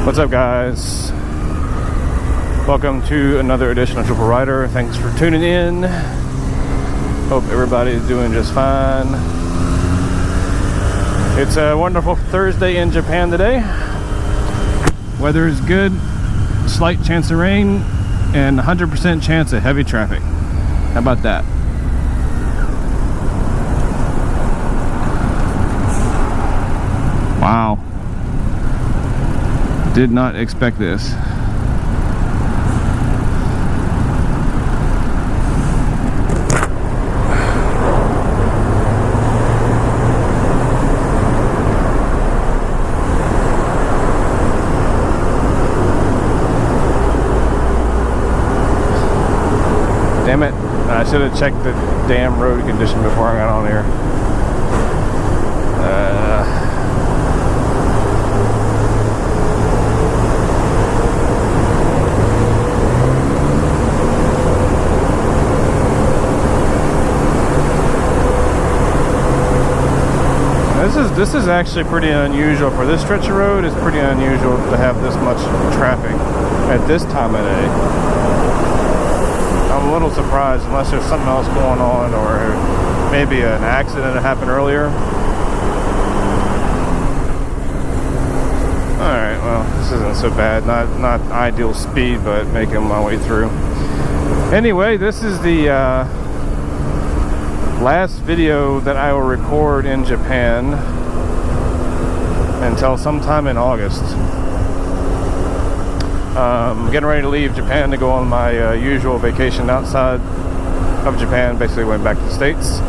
What's up, guys? Welcome to another edition of Triple Rider. Thanks for tuning in. Hope everybody's doing just fine. It's a wonderful Thursday in Japan today. Weather is good, slight chance of rain, and 100% chance of heavy traffic. How about that? Wow. Did not expect this. Damn it. I should have checked the damn road condition before I got on here. This is actually pretty unusual for this stretch of road. It's pretty unusual to have this much traffic at this time of day. I'm a little surprised, unless there's something else going on, or maybe an accident that happened earlier. Alright, well, this isn't so bad. Not ideal speed, but making my way through. Anyway, this is the last video that I will record in Japan until sometime in August. I'm getting ready to leave Japan to go on my usual vacation outside of Japan. Basically went back to the States,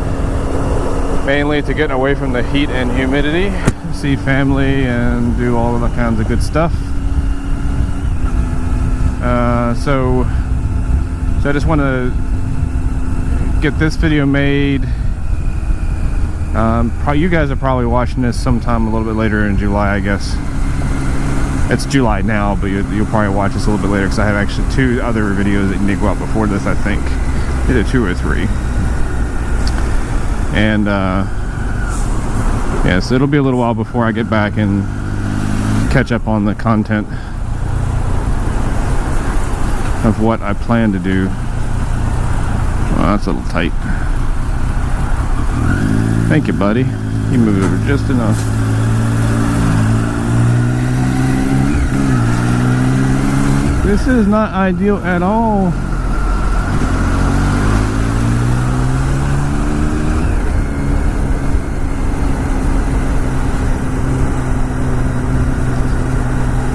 mainly to get away from the heat and humidity, see family, and do all of that kinds of good stuff. So I just want to get this video made. You guys are probably watching this sometime a little bit later in July, I guess. It's July now, but you'll probably watch this a little bit later, because I have actually 2 other videos that need to go out before this, I think. Either 2 or 3. And yeah, so it'll be a little while before I get back and catch up on the content of what I plan to do. Well, that's a little tight. Thank you, buddy. You moved over just enough. This is not ideal at all.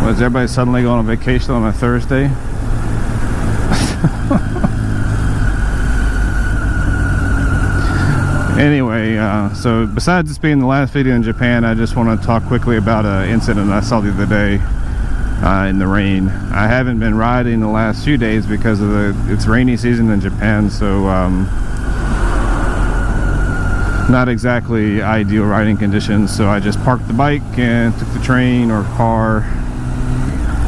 Was everybody suddenly going on vacation on a Thursday? Anyway, so besides this being the last video in Japan, I just want to talk quickly about an incident I saw the other day in the rain. I haven't been riding the last few days because of it's rainy season in Japan, so not exactly ideal riding conditions. So I just parked the bike and took the train or car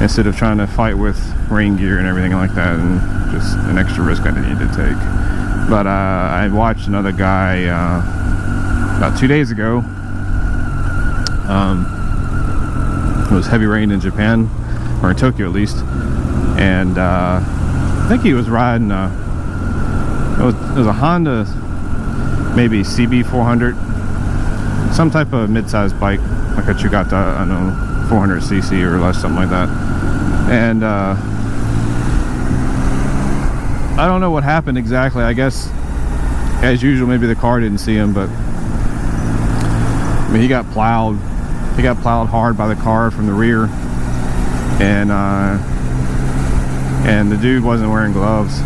instead of trying to fight with rain gear and everything like that, and just an extra risk I didn't need to take. But I watched another guy about 2 days ago. It was heavy rain in Japan, or in Tokyo at least, and I think he was riding it was a Honda, maybe CB400, some type of mid-sized bike, like a Chugata, I don't know, 400cc or less, something like that. And I don't know what happened exactly. I guess, as usual, maybe the car didn't see him, but I mean, he got plowed. He got plowed hard by the car from the rear, and the dude wasn't wearing gloves.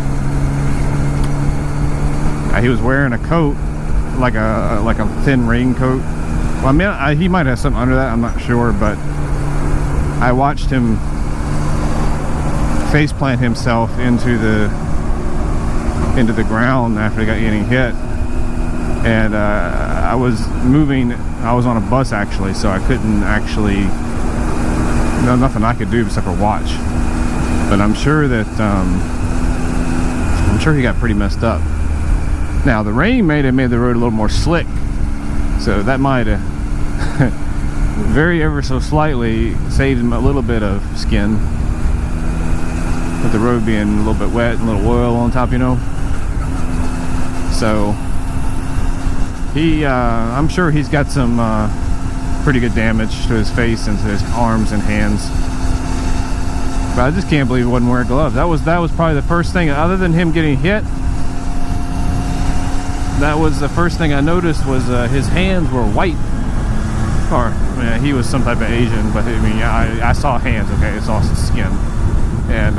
He was wearing a coat, like a thin raincoat. Well, I mean, he might have something under that. I'm not sure, but I watched him faceplant himself into the ground after he got getting hit, and I was moving. I was on a bus actually, so I couldn't actually. There's nothing I could do except for watch. But I'm sure that he got pretty messed up. Now the rain may have made the road a little more slick, so that might have very ever so slightly saved him a little bit of skin, with the road being a little bit wet and a little oil on top, you know. So he I'm sure he's got some pretty good damage to his face and to his arms and hands. But I just can't believe he wasn't wearing gloves. That was probably the first thing, other than him getting hit. That was the first thing I noticed, was his hands were white. Or, yeah, he was some type of Asian, but I mean, I saw hands, okay, it's also skin. And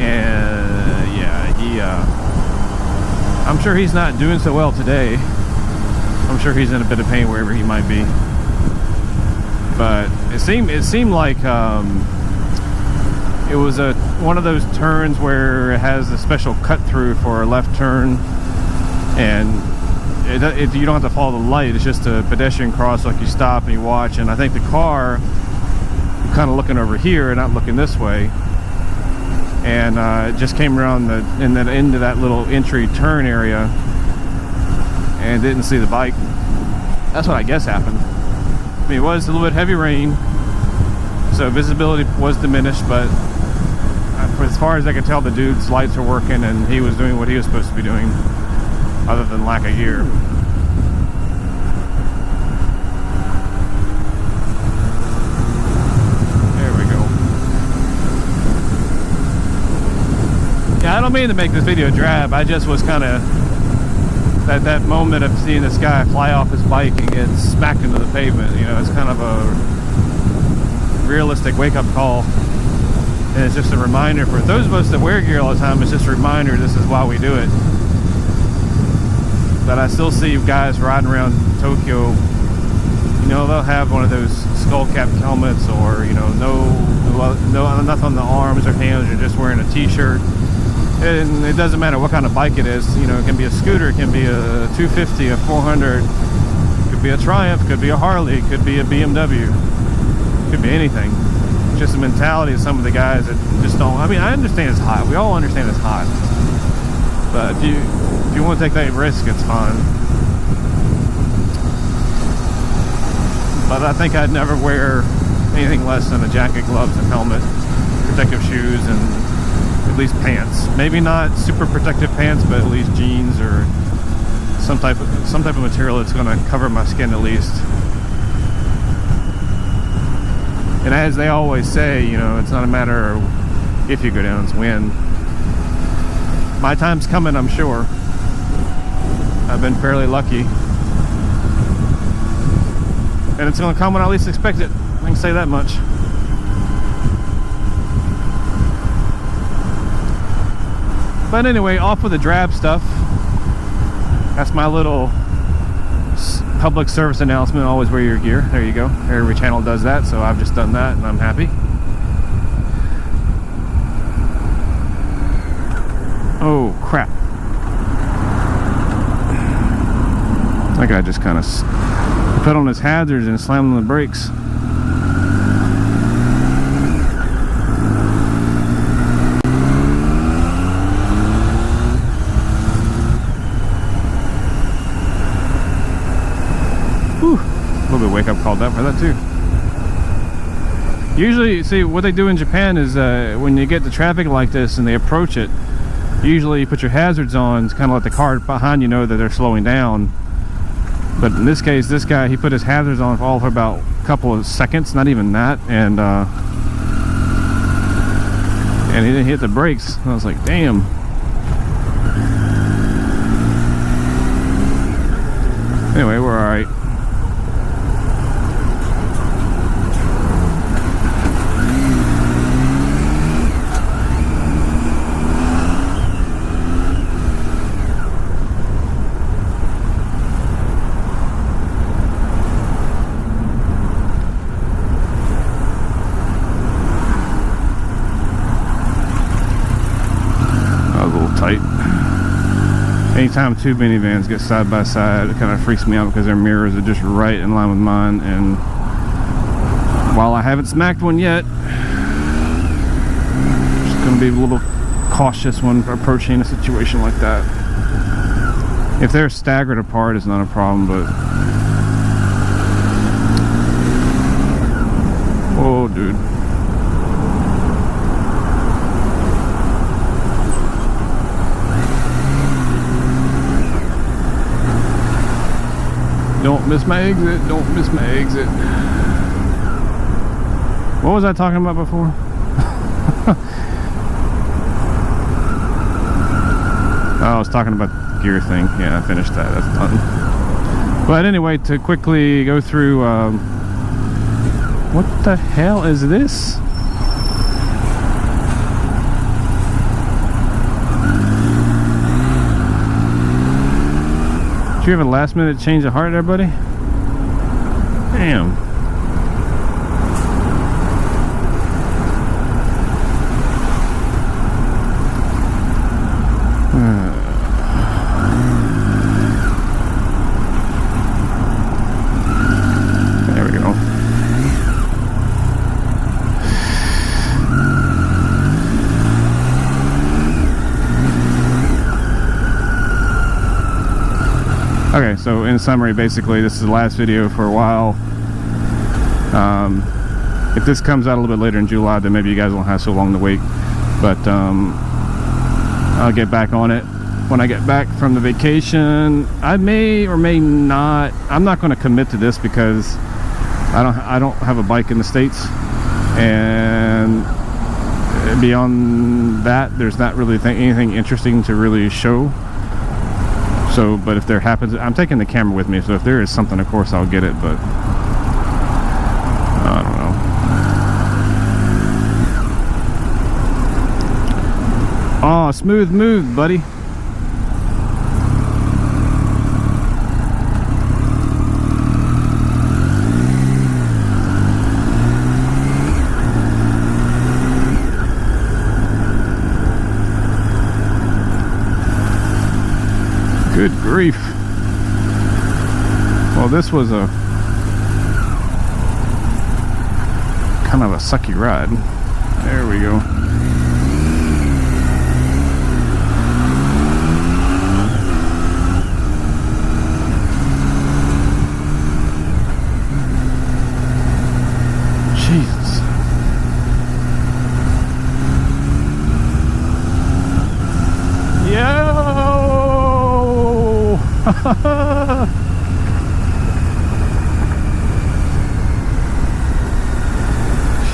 yeah, he, I'm sure he's not doing so well today. I'm sure he's in a bit of pain wherever he might be. But it seemed like it was one of those turns where it has a special cut through for a left turn, and you don't have to follow the light. It's just a pedestrian cross, like you stop and you watch. And I think the car, kind of looking over here, not looking this way, and it just came around into that little entry turn area and didn't see the bike. That's what I guess happened. I mean, it was a little bit heavy rain, so visibility was diminished, but as far as I could tell, the dude's lights were working and he was doing what he was supposed to be doing, other than lack of gear. There we go. Yeah, I don't mean to make this video drab. I just was kind of at that moment of seeing this guy fly off his bike and get smacked into the pavement. You know, it's kind of a realistic wake-up call. And it's just a reminder for those of us that wear gear all the time. It's just a reminder this is why we do it. But I still see guys riding around Tokyo, you know, they'll have one of those skull cap helmets, or, you know, no nothing on the arms or hands, or just wearing a t-shirt. And it doesn't matter what kind of bike it is. You know, it can be a scooter, it can be a 250, a 400, it could be a Triumph, it could be a Harley, it could be a BMW, it could be anything. It's just the mentality of some of the guys that just don't. I mean, I understand it's hot. We all understand it's hot. But if you want to take that risk, it's fine. But I think I'd never wear anything less than a jacket, gloves, and helmet, protective shoes, and at least pants. Maybe not super protective pants, but at least jeans or some type of material that's going to cover my skin at least. And as they always say, you know, it's not a matter of if you go down, it's when. My time's coming, I'm sure. I've been fairly lucky. And it's going to come when I least expect it. I can say that much. But anyway, off with the drab stuff. That's my little public service announcement. Always wear your gear. There you go. Every channel does that, so I've just done that and I'm happy. Oh crap. That guy just kind of put on his hazards and slammed on the brakes. A little bit wake up call down for that too. Usually, see, what they do in Japan is when you get to traffic like this and they approach it, usually you put your hazards on to kind of let the car behind you know that they're slowing down. But in this case, this guy, he put his hazards on all for about a couple of seconds, not even that, and he didn't hit the brakes. I was like, damn. Anyway, we're all right. Anytime two minivans get side by side, it kind of freaks me out because their mirrors are just right in line with mine. And while I haven't smacked one yet, just gonna be a little cautious when approaching a situation like that. If they're staggered apart, it's not a problem, but Whoa, dude. Don't miss my exit. Don't miss my exit. What was I talking about before? Oh, I was talking about the gear thing. Yeah, I finished that. That's done. But anyway, to quickly go through... what the hell is this? Did you have a last minute change of heart there, buddy? Damn. There we go. Okay, so in summary, basically this is the last video for a while. If this comes out a little bit later in July, then maybe you guys won't have so long to wait, but I'll get back on it when I get back from the vacation. I may or may not. I'm not going to commit to this because I don't have a bike in the States, and beyond that there's not really anything interesting to really show. So, but if there happens, I'm taking the camera with me, so if there is something, of course I'll get it, but I don't know. Oh, smooth move, buddy. Good grief. Well, this was a kind of a sucky ride. There we go. Jesus. Yo!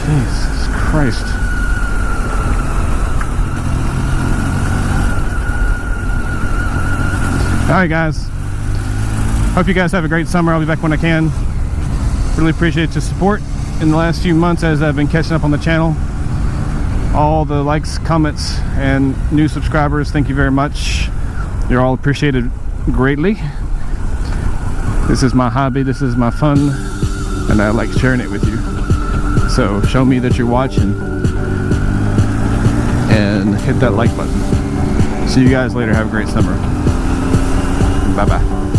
Jesus Christ. Alright guys, hope you guys have a great summer. I'll be back when I can. Really appreciate your support in the last few months as I've been catching up on the channel. All the likes, comments, and new subscribers, thank you very much. You're all appreciated greatly. This is my hobby, this is my fun, and I like sharing it with you. So show me that you're watching and hit that like button. See you guys later. Have a great summer. Bye bye.